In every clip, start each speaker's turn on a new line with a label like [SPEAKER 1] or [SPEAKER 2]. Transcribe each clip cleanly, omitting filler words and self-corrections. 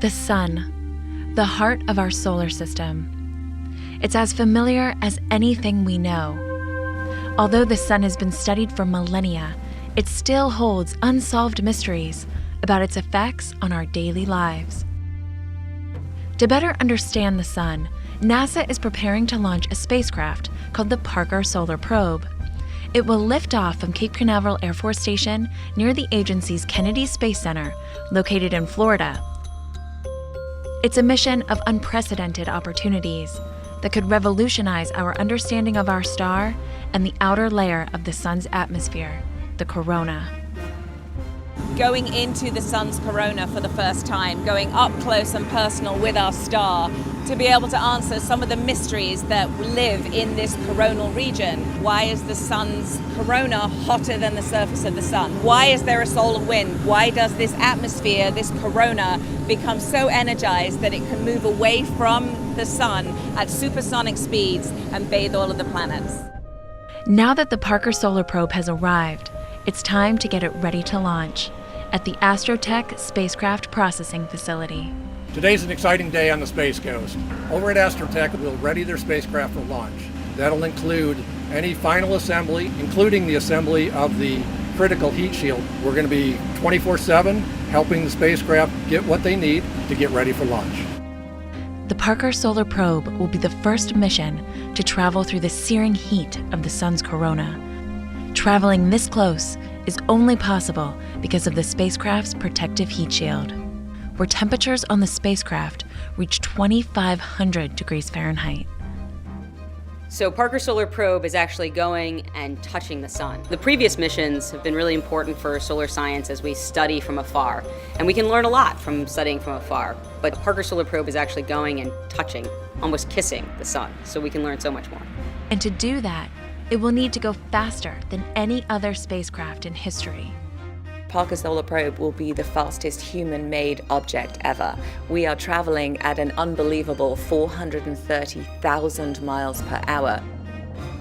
[SPEAKER 1] The sun, the heart of our solar system. It's as familiar as anything we know. Although the sun has been studied for millennia, it still holds unsolved mysteries about its effects on our daily lives. To better understand the sun, NASA is preparing to launch a spacecraft called the Parker Solar Probe. It will lift off from Cape Canaveral Air Force Station near the agency's Kennedy Space Center, located in Florida. It's a mission of unprecedented opportunities that could revolutionize our understanding of our star and the outer layer of the sun's atmosphere, the corona.
[SPEAKER 2] Going into the sun's corona for the first time, going up close and personal with our star, to be able to answer some of the mysteries that live in this coronal region. Why is the sun's corona hotter than the surface of the sun? Why is there a solar wind? Why does this atmosphere, this corona, become so energized that it can move away from the sun at supersonic speeds and bathe all of the planets?
[SPEAKER 1] Now that the Parker Solar Probe has arrived, it's time to get it ready to launch at the Astrotech Spacecraft Processing Facility.
[SPEAKER 3] Today's an exciting day on the Space Coast. Over at Astrotech, we'll ready their spacecraft for launch. That'll include any final assembly, including the assembly of the critical heat shield. We're going to be 24/7 helping the spacecraft get what they need to get ready for launch.
[SPEAKER 1] The Parker Solar Probe will be the first mission to travel through the searing heat of the sun's corona. Traveling this close is only possible because of the spacecraft's protective heat shield, where temperatures on the spacecraft reach 2,500 degrees Fahrenheit.
[SPEAKER 4] So Parker Solar Probe is actually going and touching the sun. The previous missions have been really important for solar science as we study from afar. And we can learn a lot from studying from afar. But Parker Solar Probe is actually going and touching, almost kissing the sun. So we can learn so much more.
[SPEAKER 1] And to do that, it will need to go faster than any other spacecraft in history.
[SPEAKER 5] Parker Solar Probe will be the fastest human-made object ever. We are traveling at an unbelievable 430,000 miles per hour.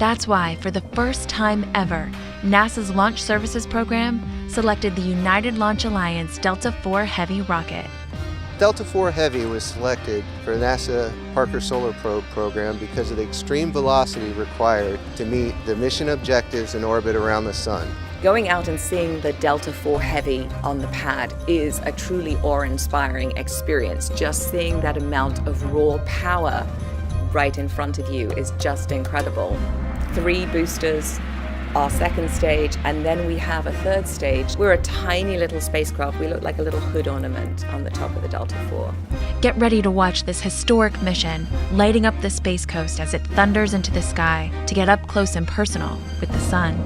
[SPEAKER 1] That's why, for the first time ever, NASA's Launch Services Program selected the United Launch Alliance Delta IV Heavy rocket.
[SPEAKER 6] Delta IV Heavy was selected for NASA Parker Solar Probe program because of the extreme velocity required to meet the mission objectives in orbit around the sun.
[SPEAKER 5] Going out and seeing the Delta IV Heavy on the pad is a truly awe-inspiring experience. Just seeing that amount of raw power right in front of you is just incredible. 3 boosters, our second stage, and then we have a third stage. We're a tiny little spacecraft. We look like a little hood ornament on the top of the Delta IV.
[SPEAKER 1] Get ready to watch this historic mission lighting up the Space Coast as it thunders into the sky to get up close and personal with the sun.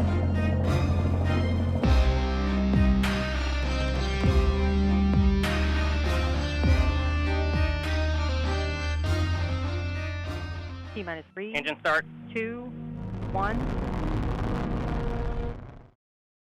[SPEAKER 7] T-minus 3.
[SPEAKER 8] Engine start.
[SPEAKER 7] 2, 1.